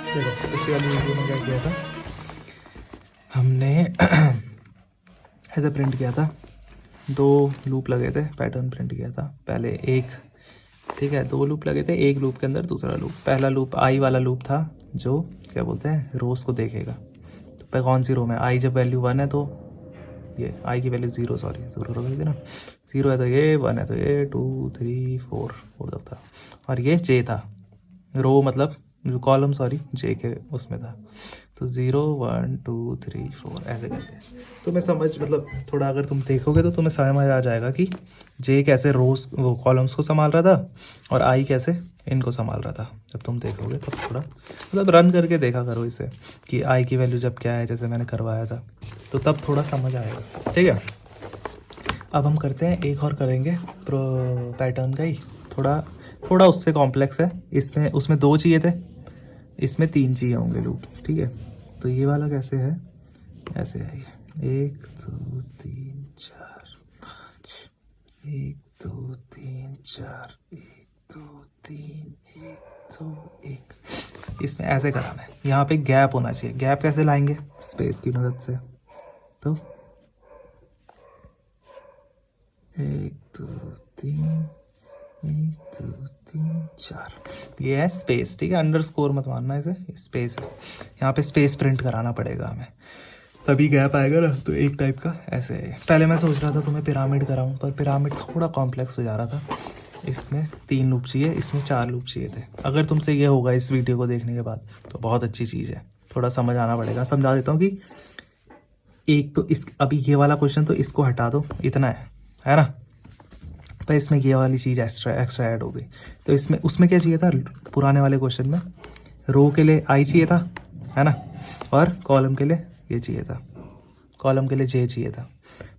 देखो पिछली वाली वीडियो में क्या किया था हमने ऐसे प्रिंट किया था, 2 लूप लगे थे, पैटर्न प्रिंट किया था। पहले एक, ठीक है, 2 लूप लगे थे, एक लूप के अंदर दूसरा लूप। पहला लूप आई वाला लूप था जो क्या बोलते हैं रोज को देखेगा। तो पे कौन सी रो में आई जब वैल्यू 1 है तो ये आई की वैल्यू 0, सॉरी 0 रो थी ना, 0 है तो ये, 1 है तो ये, 2 3 4 4 तक था। और ये जे था, रो मतलब जो कॉलम, सॉरी जे के उसमें था। तो 0 1 2 3 4 ऐसे करके तुम्हें समझ, मतलब थोड़ा अगर तुम देखोगे तो तुम्हें समझ आ जाएगा कि जे कैसे रोज वो कॉलम्स को संभाल रहा था और आई कैसे इनको संभाल रहा था। जब तुम देखोगे तब थोड़ा मतलब रन करके देखा करो इसे कि आई की वैल्यू जब क्या है, जैसे मैंने करवाया था, तो तब थोड़ा समझ आएगा। ठीक है, अब हम करते हैं एक और करेंगे पैटर्न का ही, थोड़ा थोड़ा उससे कॉम्प्लेक्स है। इसमें उसमें 2 चाहिए थे, इसमें 3 चाहिए होंगे लूप्स। ठीक है, तो ये वाला कैसे है, ऐसे है ये 1 2 3 4 5, 1 2 3 4 1 2 3 1 2 1। इसमें ऐसे कराना है, यहाँ पे गैप होना चाहिए। गैप कैसे लाएंगे, स्पेस की मदद से। तो 1 2 3 1 2 3 4, ये है स्पेस। ठीक है, अंडरस्कोर मत मानना इसे, स्पेस है। यहाँ पे स्पेस प्रिंट कराना पड़ेगा हमें, तभी गैप आएगा ना। तो एक टाइप का ऐसे है। पहले मैं सोच रहा था तुम्हें पिरामिड कराऊं, पर पिरामिड थोड़ा कॉम्प्लेक्स हो जा रहा था। इसमें 3 लूप चाहिए, इसमें 4 लूप चाहिए थे। अगर तुमसे ये होगा इस वीडियो को देखने के बाद तो बहुत अच्छी चीज़ है, थोड़ा समझ आना पड़ेगा। समझा देता हूँ कि एक तो इस अभी ये वाला क्वेश्चन तो इसको हटा दो, इतना है ना, पर इसमें ये वाली चीज़ एक्स्ट्रा एक्स्ट्रा ऐड हो गई। तो इसमें उसमें क्या चाहिए था, पुराने वाले क्वेश्चन में रो के लिए आई चाहिए था, है ना, और कॉलम के लिए ये चाहिए था, कॉलम के लिए जे चाहिए था।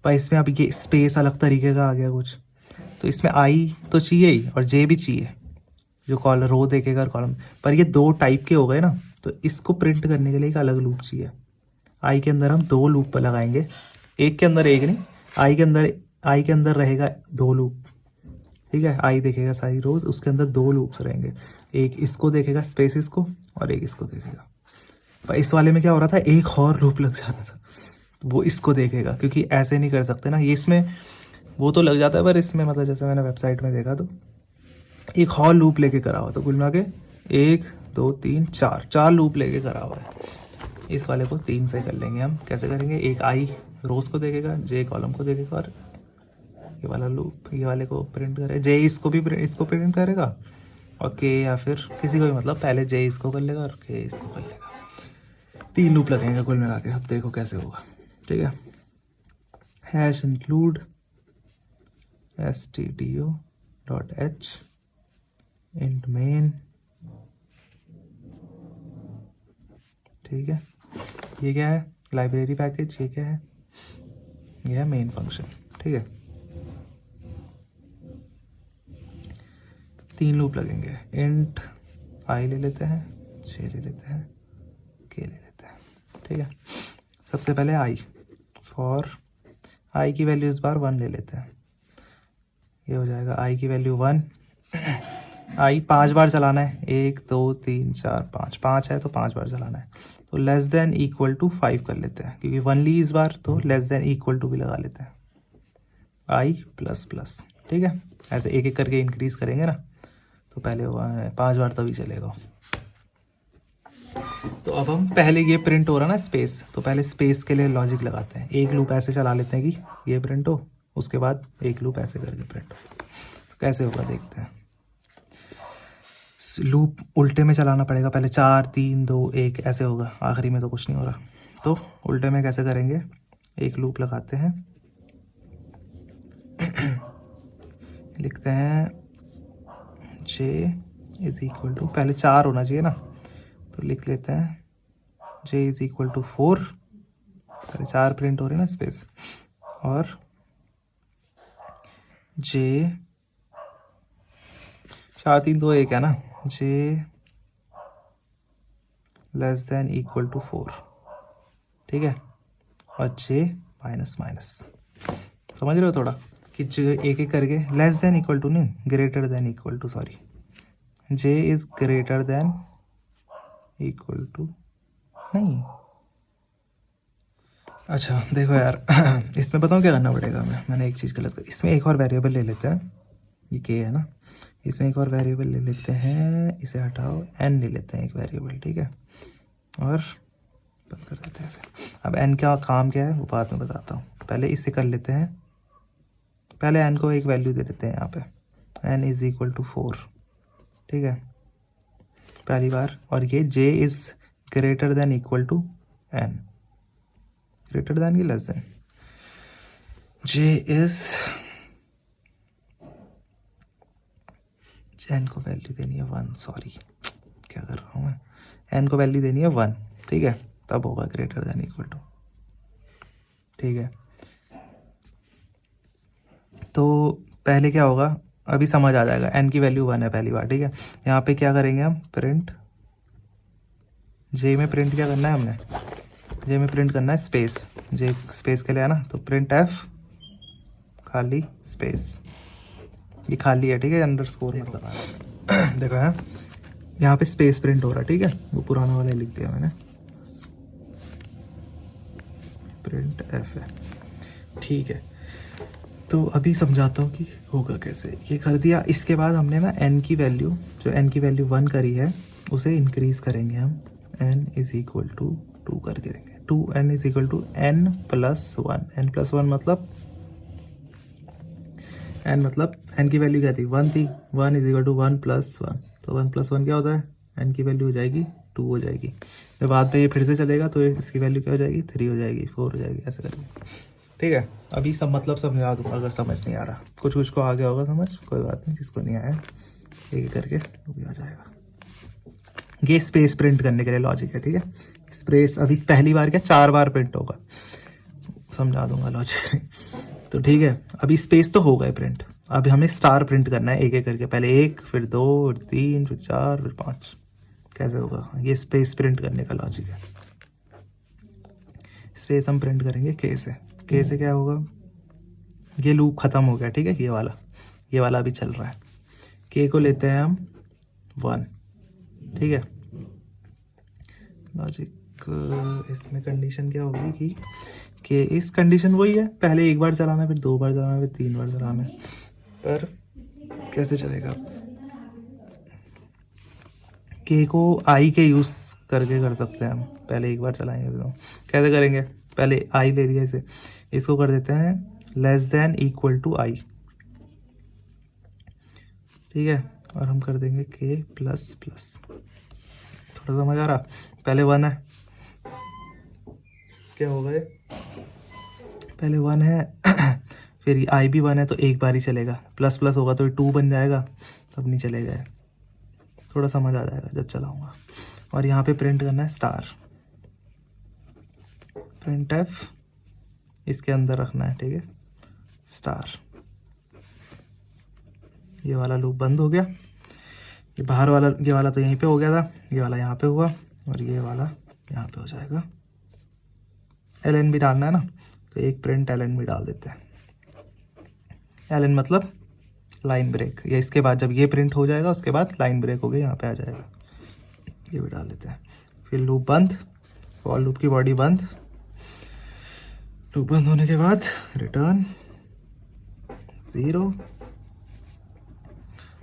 पर इसमें अब ये स्पेस अलग तरीके का आ गया कुछ, तो इसमें आई तो चाहिए ही और जे भी चाहिए, जो कॉलम रो देखेगा और कॉलम। पर ये 2 टाइप के हो गए ना, तो इसको प्रिंट करने के लिए एक अलग लूप चाहिए। आई के अंदर हम 2 लूप पर लगाएंगे, एक के अंदर एक नहीं, आई के अंदर रहेगा 2 लूप। ठीक है, आई देखेगा सारी रोज, उसके अंदर 2 लूप्स रहेंगे, एक इसको देखेगा स्पेसिस को और एक इसको देखेगा। पर इस वाले में क्या हो रहा था, एक और लूप लग जाता था, तो वो इसको देखेगा, क्योंकि ऐसे नहीं कर सकते ना ये। इसमें वो तो लग जाता है, पर इसमें मतलब जैसे मैंने वेबसाइट में देखा तो एक और लूप लेके करा हुआ, तो कुल मिला के 1 2 3 4 4 लूप लेके करा हुआ है। इस वाले को 3 से कर लेंगे हम। कैसे करेंगे, एक आई रोज को देखेगा, जे कॉलम को देखेगा, और ये वाला लूप ये वाले को प्रिंट करे, जे इसको भी इसको प्रिंट करेगा, और के या फिर किसी को भी, मतलब पहले जे इसको कर लेगा और के इसको कर लेगा। 3 लूप लगेंगे कुल मिला के। अब देखो कैसे होगा। ठीक है, hash include stdio.h int main. ठीक है, ये क्या है, लाइब्रेरी पैकेज। ये क्या है, ये है मेन फंक्शन। ठीक है, 3 लूप लगेंगे। इंट आई ले लेते हैं, जे ले लेते हैं, के ले लेते हैं। ठीक है, सबसे पहले आई, फॉर आई की वैल्यू इस बार 1 ले लेते हैं। ये हो जाएगा आई की वैल्यू 1। आई 5 बार चलाना है, 1 2 3 4 5, 5 है तो 5 बार चलाना है। तो लेस देन इक्वल टू 5 कर लेते हैं, क्योंकि 1 ली इस बार, तो लेस देन इक्वल टू भी लगा लेते हैं, आई प्लस प्लस। ठीक है, ऐसे एक एक करके इंक्रीज करेंगे ना, तो पहले 5 बार तभी चलेगा। तो अब हम पहले ये प्रिंट हो रहा ना स्पेस, तो पहले स्पेस के लिए लॉजिक लगाते हैं। एक लूप ऐसे चला लेते हैं कि ये प्रिंट हो, उसके बाद एक लूप ऐसे करके प्रिंट हो। तो कैसे होगा देखते हैं। लूप उल्टे में चलाना पड़ेगा, पहले 4 3 2 1 ऐसे होगा, आखिरी में तो कुछ नहीं हो रहा। तो उल्टे में कैसे करेंगे, एक लूप लगाते हैं, लिखते हैं j इज इक्वल टू, पहले 4 होना चाहिए ना, तो लिख लेते हैं j इज इक्वल टू 4। पहले 4 प्रिंट हो रहे हैं ना स्पेस, और j 4 3 2 1 है ना, j less than equal to 4। ठीक है, और j माइनस माइनस। समझ रहे हो थोड़ा कि एक एक करके, लेस देन इक्वल टू नहीं, greater than equal to, sorry, j is greater than equal to नहीं, अच्छा देखो यार इसमें बताऊँ क्या करना पड़ेगा मैंने एक चीज़ गलत, इसमें एक और वेरिएबल ले लेते हैं, ये के है ना, इसमें एक और वेरिएबल ले लेते हैं, इसे हटाओ, एन ले लेते हैं एक वेरिएबल, ठीक है, और बंद कर देते हैं इसे। अब एन का काम क्या है वो बाद में बताता हूँ, पहले इसे कर लेते हैं, पहले एन को एक वैल्यू दे देते हैं यहाँ पे, एन इज़ इक्वल टू 4, ठीक है, पहली बार, और ये J is greater than equal to N, greater than की less than, J is, N को वैल्यू देनी है 1, सॉरी क्या कर रहा हूँ मैं, एन को वैल्यू देनी है 1, ठीक है, तब होगा ग्रेटर देन इक्वल टू, ठीक है। तो पहले क्या होगा, अभी समझ आ जाएगा, एन की वैल्यू 1 है पहली बार, ठीक है, यहाँ पे क्या करेंगे हम, प्रिंट, जे में प्रिंट क्या करना है हमने, जे में प्रिंट करना है स्पेस, जे स्पेस के लिए है ना, तो प्रिंट एफ खाली स्पेस, ये खाली है, ठीक है, अंडरस्कोर मतलब देखो है, यहाँ पे स्पेस प्रिंट हो रहा है, ठीक है, वो पुराना वाला लिख दिया मैंने, प्रिंट एफ है, ठीक है। तो अभी समझाता हूँ कि होगा कैसे, ये कर दिया, इसके बाद हमने ना एन की वैल्यू, जो एन की वैल्यू 1 करी है उसे इंक्रीज करेंगे हम, एन इज इक्वल टू 2 करके देंगे, 2 n is equal to n plus 1, n plus 1 मतलब एन की वैल्यू क्या थी, 1 थी, 1 इज इक्वल टू 1 प्लस 1, तो 1 प्लस 1 क्या होता है, एन की वैल्यू हो जाएगी 2 हो जाएगी, जब बाद में ये फिर से चलेगा तो इसकी वैल्यू क्या हो जाएगी, 3 हो जाएगी, 4 हो जाएगी, ऐसे करके, ठीक है। अभी सब मतलब समझा दूँगा अगर समझ नहीं आ रहा, कुछ कुछ को आ गया होगा समझ, कोई बात नहीं, जिसको नहीं आया एक करके वो भी आ जाएगा। ये स्पेस प्रिंट करने के लिए लॉजिक है, ठीक है, स्पेस अभी पहली बार क्या 4 बार प्रिंट होगा, समझा दूंगा लॉजिक तो ठीक है, अभी स्पेस तो होगा ही प्रिंट, अभी हमें स्टार प्रिंट करना है एक एक करके, पहले 1 फिर 2 फिर 3 फिर 4 फिर 5, कैसे होगा, ये स्पेस प्रिंट करने का लॉजिक है। स्पेस हम प्रिंट करेंगे के से क्या होगा, ये लूप खत्म हो गया, ठीक है, ये वाला अभी चल रहा है, के को लेते हैं हम 1, ठीक है, लॉजिक इसमें कंडीशन क्या होगी कि इस कंडीशन वही है, पहले एक बार चलाना, फिर 2 बार चलाना, फिर 3 बार चलाना, पर कैसे चलेगा, के को आई के यूज़ करके कर सकते हैं हम, पहले एक बार चलाएंगे तो कैसे करेंगे, पहले आई ले लिया इसे, इसको कर देते हैं लेस देन इक्वल टू आई, ठीक है, और हम कर देंगे के प्लस प्लस, थोड़ा समझ आ रहा, पहले 1 है, क्या होगा ये, पहले 1 है फिर आई भी 1 है तो एक बार ही चलेगा, प्लस प्लस होगा तो 2 बन जाएगा, तब नहीं चलेगा, थोड़ा समझ आ जाएगा जब चलाऊंगा। और यहाँ पे प्रिंट करना है स्टार, प्रिंट एफ इसके अंदर रखना है, ठीक है, स्टार, ये वाला लूप बंद हो गया, ये बाहर वाला, ये वाला तो यहीं पे हो गया था, ये वाला यहाँ पे हुआ, और ये वाला यहाँ पे हो जाएगा, एल एन भी डालना है ना, तो एक प्रिंट एल एन भी डाल देते हैं, एल एन मतलब लाइन ब्रेक, या इसके बाद जब ये प्रिंट हो जाएगा उसके बाद लाइन ब्रेक हो गई, यहाँ पे आ जाएगा, ये भी डाल देते हैं, फिर लूप बंद, फॉर लूप की बॉडी बंद, लूप बंद होने के बाद रिटर्न 0,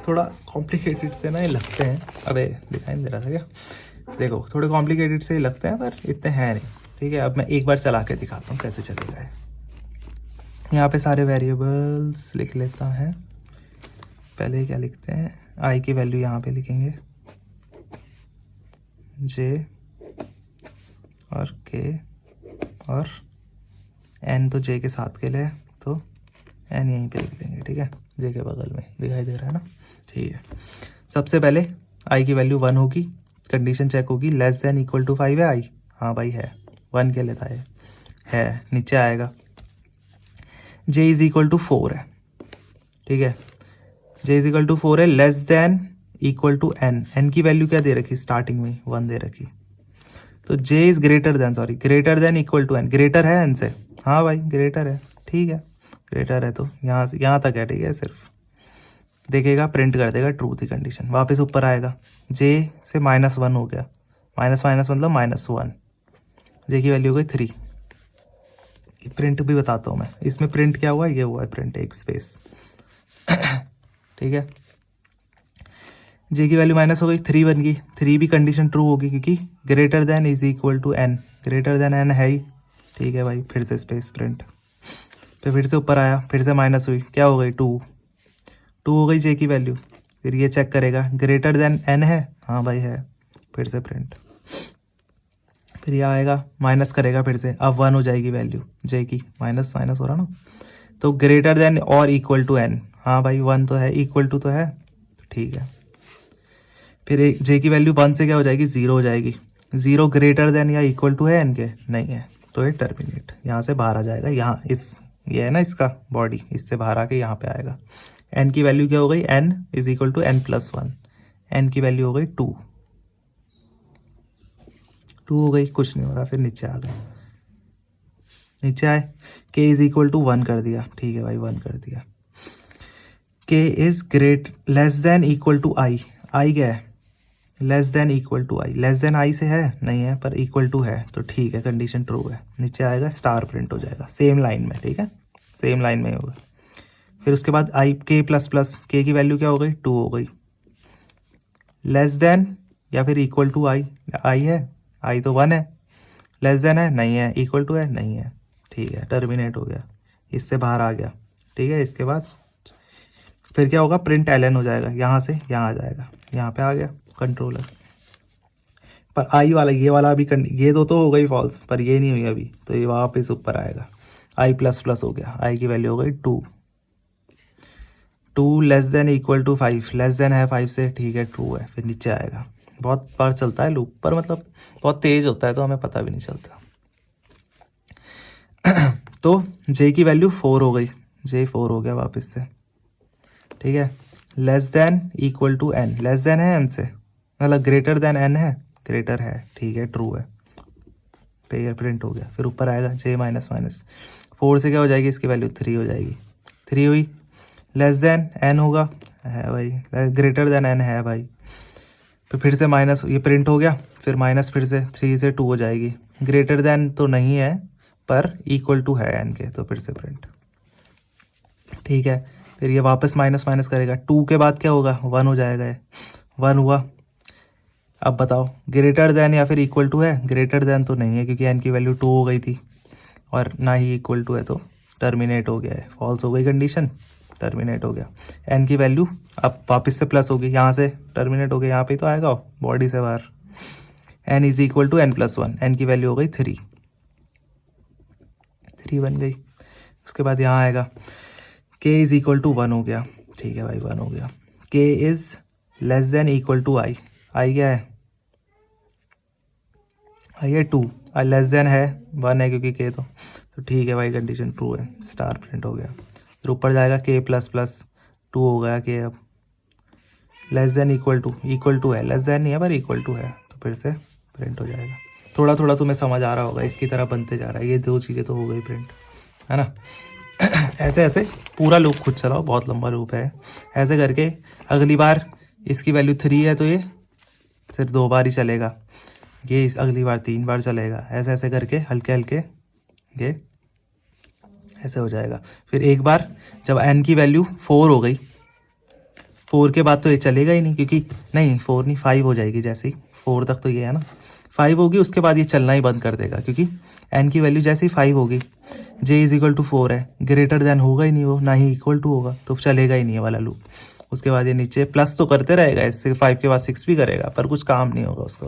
थोड़ा कॉम्प्लिकेटेड से ना ये लगते हैं, अबे दिखाई नहीं दे रहा था क्या, देखो थोड़े कॉम्प्लिकेटेड से लगते हैं पर इतने हैं नहीं, ठीक है। अब मैं एक बार चला के दिखाता हूँ कैसे चलेगा है, यहाँ पे सारे वेरिएबल्स लिख लेता है, पहले क्या लिखते हैं, आई की वैल्यू यहाँ पे लिखेंगे, जे और के, और एन तो जे के साथ के लिए, तो एन यहीं पे लिख देंगे, ठीक है, जे के बगल में दिखाई दे रहा है ना, ठीक है। सबसे पहले आई की वैल्यू 1 होगी, कंडीशन चेक होगी, लेस देन इक्वल टू 5 है आई, हाँ भाई है, 1 के लेता है, नीचे आएगा, जे इज इक्वल टू 4 है, ठीक है, जे इज इक्वल टू 4 है, less than equal to N, N की वैल्यू क्या दे रखी स्टार्टिंग में 1 दे रखी, तो J is greater than equal to N, greater है एन से, हाँ भाई ग्रेटर है, ठीक है, ग्रेटर है तो यहाँ से यहाँ तक है, ठीक है, सिर्फ देखेगा प्रिंट कर देगा ट्रू थी कंडीशन, वापस ऊपर आएगा, जे से -1 हो गया, माइनस माइनस मतलब -1, जे की वैल्यू हो गई 3। प्रिंट भी बताता हूँ मैं, इसमें प्रिंट क्या हुआ, ये हुआ है प्रिंट एक स्पेस। ठीक है, जे की वैल्यू माइनस हो गई, 3 बन गई। 3 भी कंडीशन ट्रू होगी क्योंकि greater than is equal to n, greater than n है ही। ठीक है भाई, फिर से स्पेस प्रिंट, फिर से ऊपर आया, फिर से माइनस हुई, क्या हो गई 2 हो गई जे की वैल्यू। फिर ये चेक करेगा ग्रेटर देन n है, हाँ भाई है, फिर से प्रिंट। फिर ये आएगा माइनस करेगा फिर से, अब 1 हो जाएगी वैल्यू जे की, माइनस माइनस हो रहा ना, तो ग्रेटर देन और इक्वल टू n, हाँ भाई 1 तो है, इक्वल टू तो है, ठीक है। फिर जे की वैल्यू 1 से क्या हो जाएगी, 0 हो जाएगी। 0 ग्रेटर देन या इक्वल टू है n के, नहीं है, तो ये टर्मिनेट यहाँ से बाहर आ जाएगा। यहाँ ये है ना इसका बॉडी, इससे बाहर आके यहाँ पे आएगा। n की वैल्यू क्या हो गई, n is equal to n+1, n की वैल्यू हो गई 2 हो गई, कुछ नहीं हो रहा। फिर नीचे आ गए, नीचे आए, k इज इक्वल टू 1 कर दिया, ठीक है भाई 1 कर दिया। k is great less than equal to i, i क्या है, less than equal to i, less than i से है नहीं है, पर इक्वल टू है, तो ठीक है कंडीशन ट्रू है। नीचे आएगा स्टार प्रिंट हो जाएगा सेम लाइन में, ठीक है सेम लाइन में होगा। फिर उसके बाद i k plus plus, k की वैल्यू क्या हो गई, 2 हो गई, लेस देन या फिर इक्वल टू i, i है, i तो 1 है, लेस देन है नहीं है, इक्वल टू है नहीं है, ठीक है टर्मिनेट हो गया, इससे बाहर आ गया। ठीक है, इसके बाद फिर क्या होगा, प्रिंट ln हो जाएगा, यहाँ से यहाँ आ जाएगा, यहाँ पे आ गया कंट्रोलर। पर आई वाला, ये वाला अभी ये तो हो गई फॉल्स, पर ये नहीं हुई अभी, तो ये वापस ऊपर आएगा, i प्लस प्लस हो गया, i की वैल्यू हो गई 2 less than equal to 5, less than है 5 से, ठीक है ट्रू है। फिर नीचे आएगा, बहुत बार चलता है लूप, पर मतलब बहुत तेज होता है तो हमें पता भी नहीं चलता। तो j की वैल्यू 4 हो गई, j 4 हो गया वापस से, ठीक है। Less than equal to n, less than है n से, मतलब ग्रेटर देन n है, ग्रेटर है, ठीक है ट्रू है, पेयर प्रिंट हो गया। फिर ऊपर आएगा j माइनस माइनस, 4 से क्या हो जाएगी इसकी वैल्यू 3 हो जाएगी, 3 हुई, लेस देन n होगा, है भाई, ग्रेटर देन n है भाई। फिर से माइनस, ये प्रिंट हो गया, फिर माइनस, फिर से 3 से 2 हो जाएगी, ग्रेटर देन तो नहीं है पर इक्वल टू है n के, तो फिर से प्रिंट, ठीक है। फिर ये वापस माइनस माइनस करेगा, 2 के बाद क्या होगा, 1 हो जाएगा, 1 हुआ। अब बताओ ग्रेटर देन या फिर इक्वल टू है, ग्रेटर देन तो नहीं है क्योंकि n की वैल्यू 2 हो गई थी, और ना ही इक्वल टू है, तो टर्मिनेट हो गया है, फॉल्स हो गई कंडीशन, टर्मिनेट हो गया। n की वैल्यू अब वापस से प्लस होगी, यहाँ से टर्मिनेट हो गया, यहाँ पे तो आएगा बॉडी से बाहर, n is equal to n+1, n की वैल्यू हो गई 3 बन गई। उसके बाद यहाँ आएगा k इज इक्वल टू 1 हो गया, ठीक है भाई 1 हो गया। k is less than equal to i, i क्या है, i है 2, और लेस देन है 1 है क्योंकि k तो ठीक है भाई कंडीशन ट्रू है, स्टार प्रिंट हो गया। फिर ऊपर जाएगा k प्लस प्लस 2 हो गया k, अब लेस देन इक्वल टू है, लेस देन नहीं है पर इक्वल टू है, तो फिर से प्रिंट हो जाएगा। थोड़ा थोड़ा तुम्हें समझ आ रहा होगा, इसकी तरह बनते जा रहा है, ये 2 चीज़ें तो हो गई प्रिंट, है ना। ऐसे ऐसे पूरा लूप खुद चलाओ, बहुत लंबा लूप है, ऐसे करके अगली बार इसकी वैल्यू 3 है तो ये सिर्फ 2 बार ही चलेगा, ये इस अगली बार 3 बार चलेगा, ऐसे ऐसे करके हल्के हल्के ये ऐसे हो जाएगा। फिर एक बार जब n की वैल्यू 4 हो गई, 4 के बाद तो ये चलेगा ही नहीं, क्योंकि नहीं 4 नहीं 5 हो जाएगी, जैसे ही 4 तक तो ये है ना, 5 होगी, उसके बाद ये चलना ही बंद कर देगा, क्योंकि n की वैल्यू जैसे ही 5 होगी, j इज इक्वल टू 4 है, ग्रेटर देन होगा ही नहीं वो, ना ही इक्वल टू होगा, तो चलेगा ही नहीं है वाला लूप। उसके बाद ये नीचे प्लस तो करते रहेगा, इससे 5 के बाद 6 भी करेगा, पर कुछ काम नहीं होगा उसका।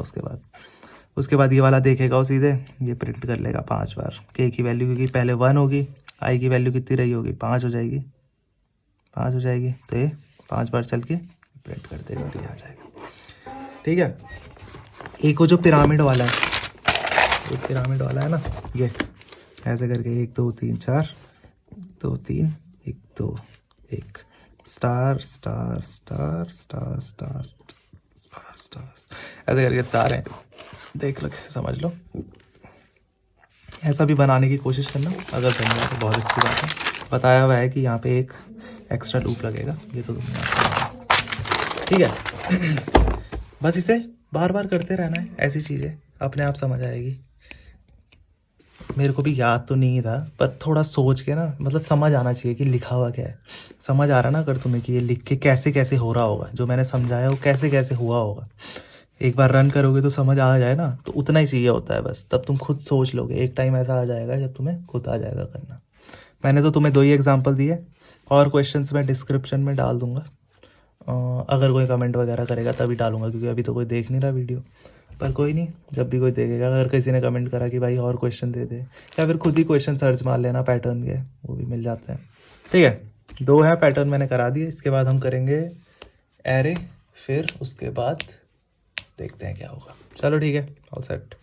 उसके बाद ये वाला देखेगा वो सीधे ये प्रिंट कर लेगा 5 बार, k की वैल्यू क्योंकि पहले 1 होगी, i की वैल्यू कितनी रही होगी, 5 हो जाएगी, तो ये 5 बार चल के प्रिंट कर देगा और ये आ जाएगा, ठीक है। एक वो जो पिरामिड वाला है ना, ये ऐसे करके 1 2 3 4 2 3 1 2 1 star star star star star star star, ऐसे करके स्टार है, देख लो समझ लो। ऐसा भी बनाने की कोशिश करना, अगर बन जाए तो बहुत अच्छी बात है। बताया हुआ है कि यहाँ पे एक एक्स्ट्रा लूप लगेगा, ये तो तुमने ठीक है। बस इसे बार बार करते रहना है, ऐसी चीज़ें अपने आप समझ आएगी। मेरे को भी याद तो नहीं था, पर थोड़ा सोच के ना, मतलब समझ आना चाहिए कि लिखा हुआ क्या है। समझ आ रहा ना अगर तुम्हें कि ये लिख के कैसे कैसे हो रहा होगा, जो मैंने समझाया वो कैसे कैसे हुआ होगा। एक बार रन करोगे तो समझ आ जाए ना, तो उतना ही चाहिए होता है बस, तब तुम खुद सोच लोगे। एक टाइम ऐसा आ जाएगा जब तुम्हें खुद आ जाएगा करना। मैंने तो तुम्हें 2 ही एग्जांपल दिए, और क्वेश्चंस मैं डिस्क्रिप्शन में डाल दूंगा। अगर कोई कमेंट वगैरह करेगा तभी डालूंगा, क्योंकि अभी तो कोई देख नहीं रहा वीडियो। पर कोई नहीं, जब भी कोई देखेगा, अगर किसी ने कमेंट करा कि भाई और क्वेश्चन दे दे, या फिर खुद ही क्वेश्चन सर्च मार लेना पैटर्न के, वो भी मिल जाते हैं। ठीक है, 2 है पैटर्न मैंने करा दिए। इसके बाद हम करेंगे एरे, फिर उसके बाद देखते हैं क्या होगा। चलो ठीक है, ऑल सेट।